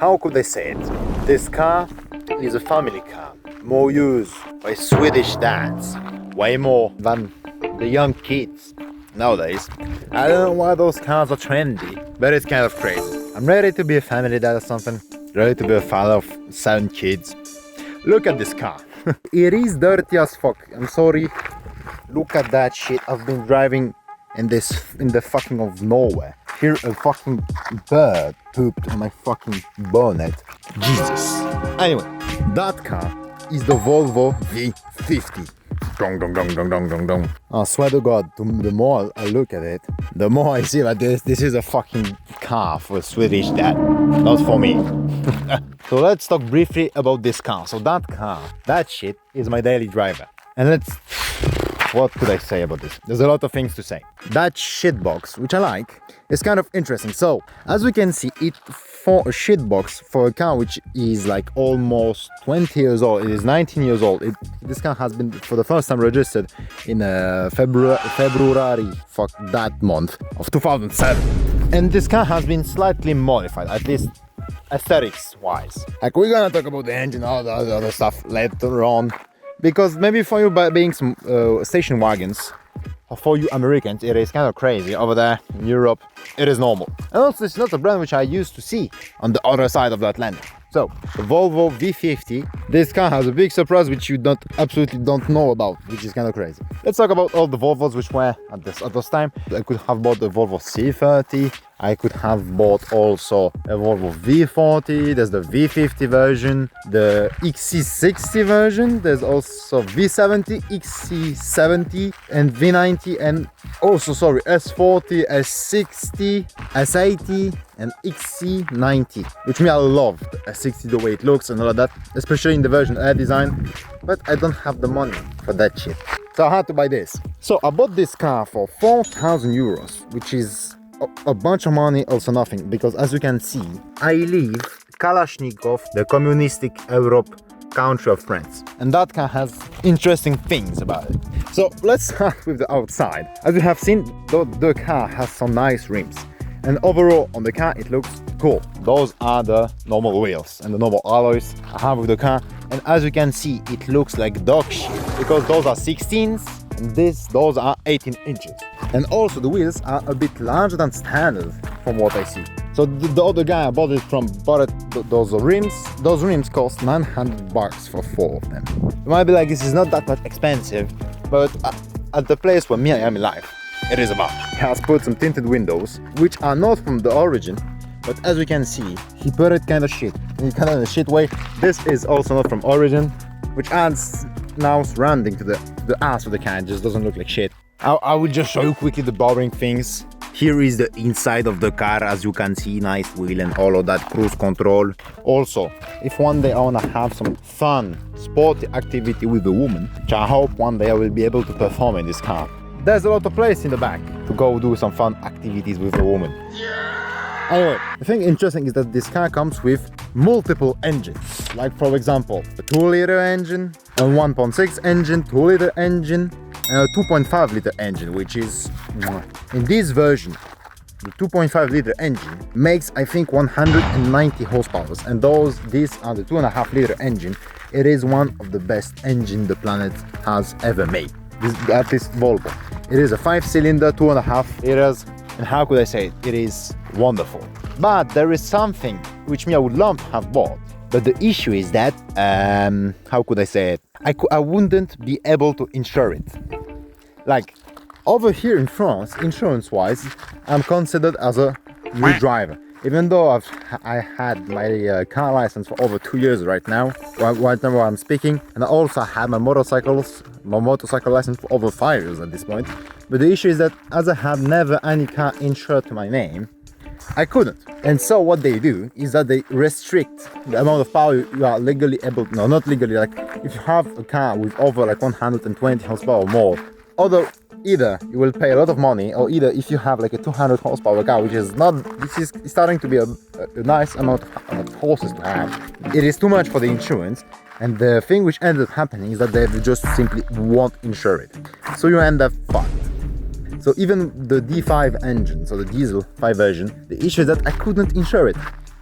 how could I say it? This car is a family car, more used by Swedish dads, way more than the young kids nowadays. I don't know why those cars are trendy, but it's kind of crazy. I'm ready to be a family dad or something, ready to be a father of 7 kids. Look at this car. It is dirty as fuck, I'm sorry. Look at that shit. I've been driving in the fucking of nowhere. Here a fucking bird pooped on my fucking bonnet. Jesus. Anyway, that car is the Volvo V50. Dong dong dong dong dong dong dong. I swear to God, the more I look at it, the more I see that this is a fucking car for a Swedish dad, not for me. So let's talk briefly about this car. So that car, that shit, is my daily driver. And what could I say about this? There's a lot of things to say. That shitbox, which I like, is kind of interesting. So, as we can see, it for a shitbox for a car which is like almost 20 years old, it is 19 years old. This car has been for the first time registered in February, fuck that month, of 2007. And this car has been slightly modified, at least aesthetics wise. Like, we're gonna talk about the engine, all the other stuff later on. Because maybe for you, by being some station wagons, or for you Americans, it is kind of crazy. Over there in Europe, it is normal. And also, it's not a brand which I used to see on the other side of the Atlantic. So, the Volvo V50, this car has a big surprise which you absolutely don't know about, which is kind of crazy. Let's talk about all the Volvos which were at this time. I could have bought the Volvo C30, I could have bought also a Volvo V40, there's the V50 version, the XC60 version, there's also V70, XC70 and V90 and also, sorry, S40, S60, S80 and XC90, which me I love the S60, the way it looks and all of that, especially in the version Air design, but I don't have the money for that shit. So I had to buy this. So I bought this car for 4,000 euros, which is a bunch of money, also nothing, because as you can see, I leave Kalashnikov, the communistic Europe country of France, and that car has interesting things about it. So let's start with the outside. As you have seen, the car has some nice rims, and overall on the car it looks cool. Those are the normal wheels and the normal alloys I have with the car, and as you can see, it looks like dog shit because those are 16s and those are 18 inches. And also the wheels are a bit larger than standard from what I see. So the other guy I bought it from bought those rims. Those rims cost 900 bucks for 4 of them. You might be like, this is not that much expensive, but at the place where me I am in life, it is about. He has put some tinted windows, which are not from the origin, but as you can see, he put it kind of shit, in kind of a shit way. This is also not from origin, which adds now surrounding to the ass of the car. It just doesn't look like shit. I will just show you quickly the boring things. Here is the inside of the car, as you can see, nice wheel and all of that, cruise control. Also, if one day I want to have some fun, sporty activity with a woman, which I hope one day I will be able to perform in this car, there's a lot of place in the back to go do some fun activities with a woman. Anyway, the thing interesting is that this car comes with multiple engines. Like, for example, a 2-liter engine, a 1.6 engine, 2-liter engine, and a 2.5 liter engine, which is, in this version, the 2.5 liter engine makes, I think, 190 horsepower, and these are the 2.5 liter engine. It is one of the best engine the planet has ever made. At least Volvo. It is a 5-cylinder, 2.5 liters, and how could I say it? It is wonderful. But there is something which I would love to have bought. But the issue is that, how could I say it? I wouldn't be able to insure it. Like, over here in France, insurance-wise, I'm considered as a new driver. Even though I had my car license for over 2 years right now while I'm speaking, and I also had my motorcycle license for over 5 years at this point. But the issue is that as I had never any car insured to my name, I couldn't. And so what they do is that they restrict the amount of power you are legally able to, no, not legally, like if you have a car with over like 120 horsepower or more, either you will pay a lot of money, or either if you have like a 200 horsepower car, which is starting to be a nice amount of horses to have, it is too much for the insurance. And the thing which ended up happening is that they just simply won't insure it. So you end up fucked. So even the D5 engine, so the diesel 5 version, the issue is that I couldn't insure it.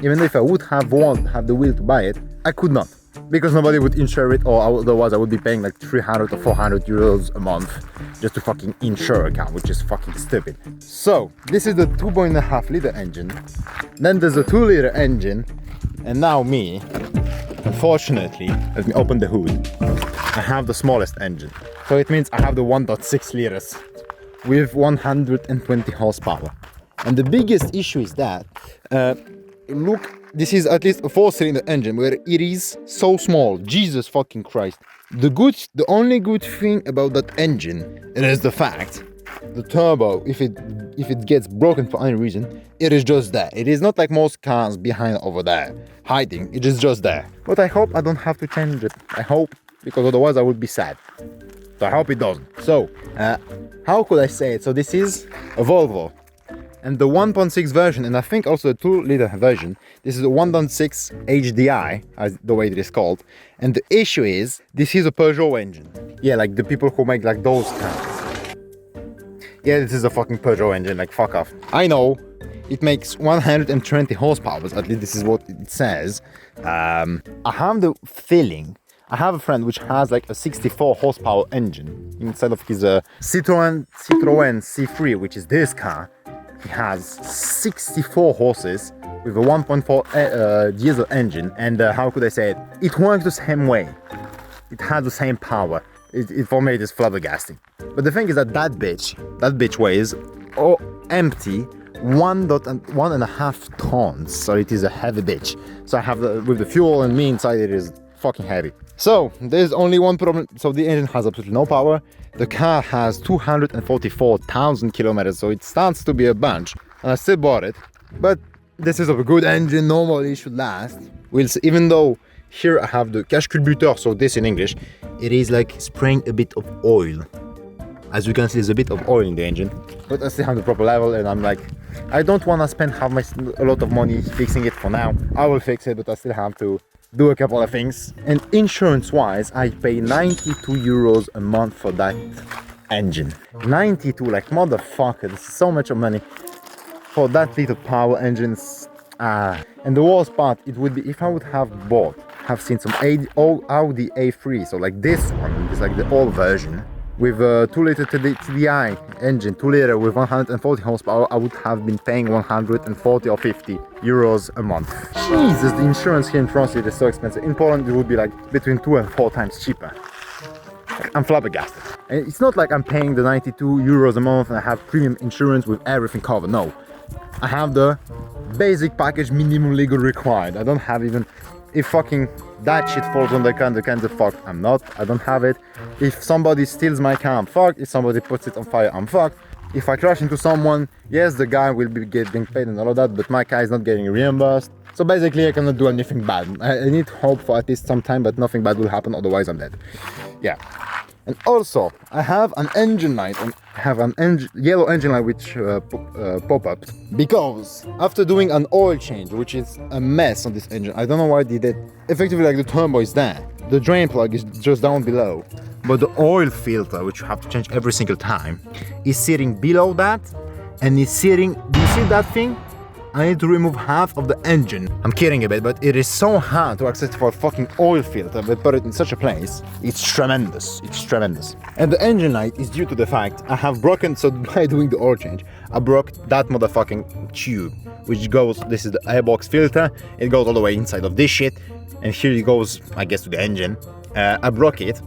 even if I would have the will to buy it, I could not. Because nobody would insure it, or otherwise I would be paying like 300 or 400 euros a month just to fucking insure a car, which is fucking stupid. So, this is the 2.5 liter engine, then there's a 2 liter engine, and now me, unfortunately, let me open the hood, I have the smallest engine. So it means I have the 1.6 liters with 120 horsepower. And the biggest issue is that, look, this is at least a 4-cylinder engine where it is so small. Jesus fucking Christ. The only good thing about that engine, it is the fact the turbo, if it gets broken for any reason, it is just there. It is not like most cars behind over there hiding. It is just there. But I hope I don't have to change it. I hope, because otherwise I would be sad. So I hope it doesn't. So how could I say it? So this is a Volvo. And the 1.6 version, and I think also the 2 liter version, this is a 1.6 HDI, as the way it is called. And the issue is, this is a Peugeot engine. Yeah, like the people who make like those cars. Yeah, this is a fucking Peugeot engine, like fuck off. I know, it makes 120 horsepower, at least this is what it says. I have the feeling, I have a friend which has like a 64 horsepower engine inside of his Citroën C3, which is this car. He has 64 horses with a 1.4 diesel engine, and how could I say it? It works the same way. It has the same power. For me, it is flabbergasting. But the thing is that that bitch weighs empty 1.5 tons. So it is a heavy bitch. So I have with the fuel and me inside, it is fucking heavy. So there's only one problem. So the engine has absolutely no power. The car has 244,000 kilometers, so it starts to be a bunch. And I still bought it. But this is a good engine, normally it should last. We'll see. Even though here I have the cache culbuteur, so this in English, it is like spraying a bit of oil. As you can see, there's a bit of oil in the engine. But I still have the proper level, and I'm like, I don't want to spend a lot of money fixing it for now. I will fix it, but I still have to do a couple of things. And insurance wise, I pay 92 euros a month for that engine. 92, like motherfucker, this is so much of money for that little power engines. And the worst part, it would be if I would have seen some Audi A3, so like this one, it's like the old version with a 2 liter TDI engine, 2 liter with 140 horsepower, I would have been paying 140 or 50 euros a month. Jesus, the insurance here in France is so expensive. In Poland, it would be like between 2 and 4 times cheaper. I'm flabbergasted. And it's not like I'm paying the 92 euros a month and I have premium insurance with everything covered. No, I have the basic package, minimum legal required. I don't have even, if fucking that shit falls on the car, the can's fucked. I don't have it. If somebody steals my car, I'm fucked. If somebody puts it on fire, I'm fucked. If I crash into someone, yes, the guy will be getting paid and all of that, but my car is not getting reimbursed. So basically I cannot do anything bad. I need hope for at least some time, but nothing bad will happen, otherwise I'm dead. Yeah. And also, I have an engine light, yellow engine light which pop-up, because after doing an oil change, which is a mess on this engine, I don't know why I did it. Effectively, like the turbo is there, the drain plug is just down below, but the oil filter, which you have to change every single time, is sitting below that, and is sitting, do you see that thing? I need to remove half of the engine. I'm kidding a bit, but it is so hard to access for a fucking oil filter, but put it in such a place. It's tremendous, it's tremendous. And the engine light is due to the fact I have broken, so by doing the oil change, I broke that motherfucking tube, which goes, this is the airbox filter, it goes all the way inside of this shit, and here it goes, I guess, to the engine. I broke it.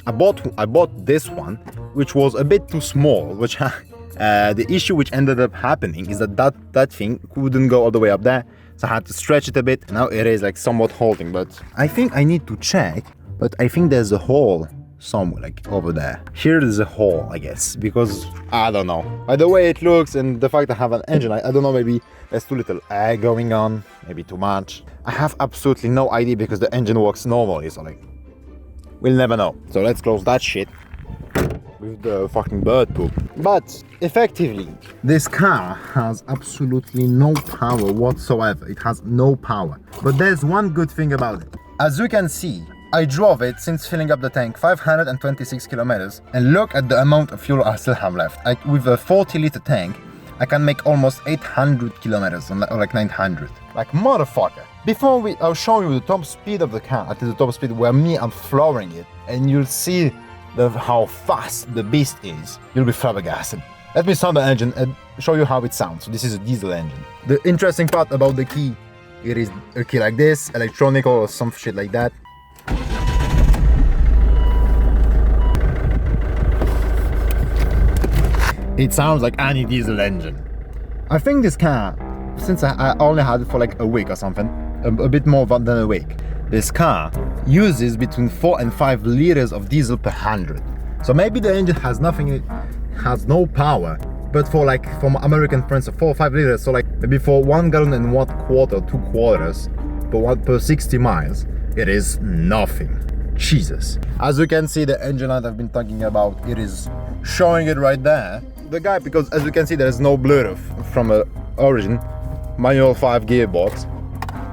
I bought this one, which was a bit too small, which the issue which ended up happening is that thing couldn't go all the way up there, so I had to stretch it a bit. Now it is like somewhat holding, but I think I need to check, but I think there's a hole somewhere, like over there. Here there's a hole, I guess, because I don't know. By the way it looks and the fact I have an engine, I don't know, maybe there's too little air going on, maybe too much. I have absolutely no idea because the engine works normally, so like, we'll never know. So let's close that shit with the fucking bird poop. But effectively, this car has absolutely no power whatsoever. It has no power. But there's one good thing about it. As you can see, I drove it since filling up the tank 526 kilometers, and look at the amount of fuel I still have left. With a 40 liter tank, I can make almost 800 kilometers, or like 900. Like motherfucker. Before I'll show you the top speed of the car, at the top speed where I'm flooring it, and you'll see how fast the beast is. You'll be flabbergasted. Let me start the engine and show you how it sounds. So this is a diesel engine. The interesting part about the key, it is a key like this, electronic or some shit like that. It sounds like any diesel engine. I think this car, since I only had it for like a week or something, a bit more than a week, this car uses between 4 and 5 liters of diesel per 100. So maybe the engine has no power, but for American friends, 4 or 5 liters, so like maybe for 1 gallon and 1/4, 2 quarters per 60 miles, it is nothing. Jesus. As you can see, the engine light I've been talking about, it is showing it right there. The guy, because as you can see, there is no Bluetooth from origin, manual 5 gearbox.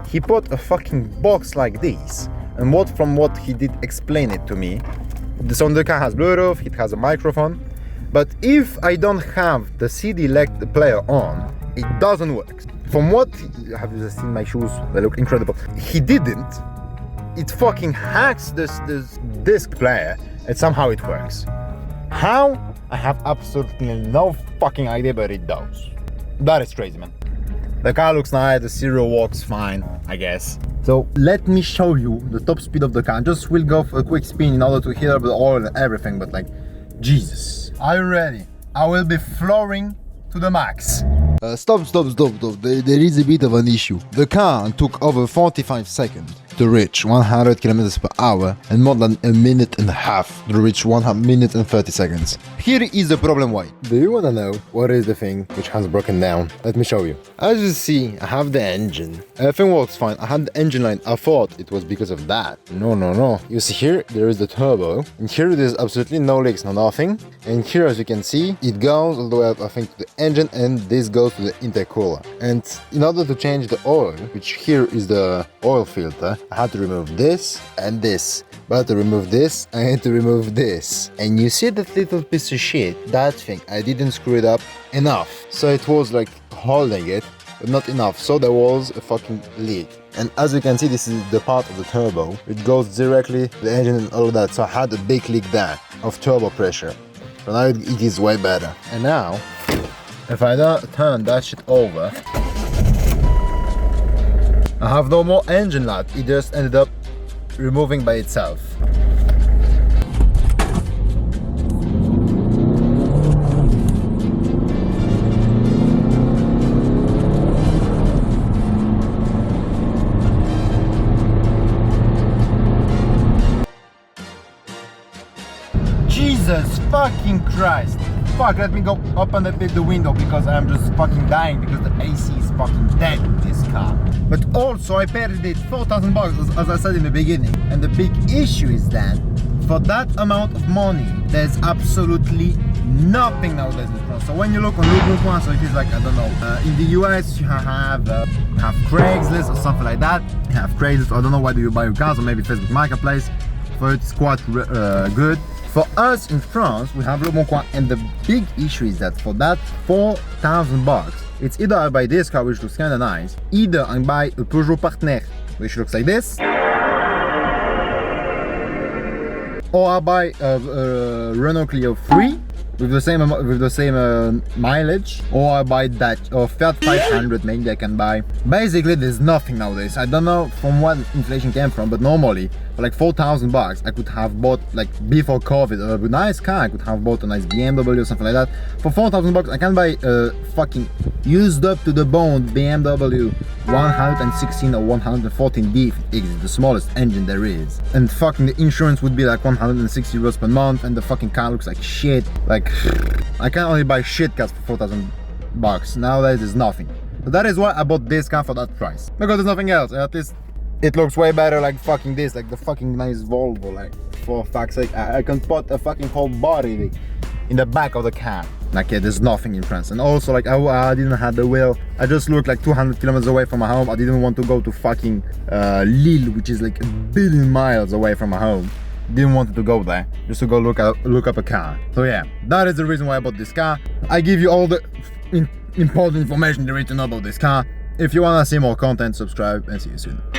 He put a fucking box like this, and from what he did explain it to me, so the car has Bluetooth, it has a microphone, but if I don't have the CD player on, it doesn't work. From what, have you seen my shoes? They look incredible. He didn't. It fucking hacks this disc player, and somehow it works. How? I have absolutely no fucking idea, but it does. That is crazy, man. The car looks nice, the stereo works fine, I guess. So let me show you the top speed of the car. Just will go for a quick spin in order to heat up the oil and everything, but like, Jesus. Are you ready? I will be flooring to the max. Stop. There is a bit of an issue. The car took over 45 seconds to reach 100 kilometers per hour and more than a minute and a half to reach 1 minute and 30 seconds. Here is the problem why. Do you wanna know what is the thing which has broken down? Let me show you. As you see, I have the engine. Everything works fine. I had the engine light. I thought it was because of that. No. You see here, there is the turbo. And here there's absolutely no leaks, no nothing. And here, as you can see, it goes all the way up, I think, to the engine, and this goes to the intercooler. And in order to change the oil, which here is the oil filter, I had to remove this and this. But to remove this, I had to remove this. And you see that little piece of shit, that thing, I didn't screw it up enough. So it was like holding it, but not enough. So there was a fucking leak. And as you can see, this is the part of the turbo. It goes directly to the engine and all of that. So I had a big leak there of turbo pressure. So now it is way better. And now, if I turn that shit over, I have no more engine light. It just ended up removing by itself. Jesus fucking Christ. Fuck, let me go open a bit the window because I'm just fucking dying because the AC is fucking dead in this car. But also I paid it 4,000 bucks as I said in the beginning. And the big issue is that for that amount of money, there's absolutely nothing nowadays in France. So when you look on Leboncoin, so it is like, I don't know, in the US you have Craigslist or something like that. You have Craigslist, I don't know why do you buy your cars, or maybe Facebook Marketplace. So it's quite good. For us in France, we have Leboncoin, and the big issue is that for that 4,000 bucks, it's either I buy this car, which looks kinda nice, either I buy a Peugeot Partner, which looks like this, or I buy a Renault Clio 3 with the same mileage, or I buy that, or Fiat 500 maybe I can buy. Basically, there's nothing nowadays. I don't know from what inflation came from, but normally for like 4,000 bucks, I could have bought, like before COVID, a nice car. I could have bought a nice BMW or something like that. For 4,000 bucks, I can buy a fucking used up to the bone BMW 116 or 114D, it's the smallest engine there is. And fucking the insurance would be like 160 euros per month, and the fucking car looks like shit. Like, I can only buy shit cars for 4,000 bucks. Nowadays there's nothing. So that is why I bought this car for that price. Because there's nothing else. At least it looks way better like fucking this, like the fucking nice Volvo, like for fuck's sake. I can put a fucking whole body in the back of the car. Like, yeah, there's nothing in France. And also, like, I didn't have the wheel. I just looked like 200 kilometers away from my home. I didn't want to go to fucking Lille, which is like 1 billion miles away from my home. Didn't want to go there, just to go look up a car. So yeah, that is the reason why I bought this car. I give you all the important information there is to know about this car. If you wanna see more content, subscribe and see you soon.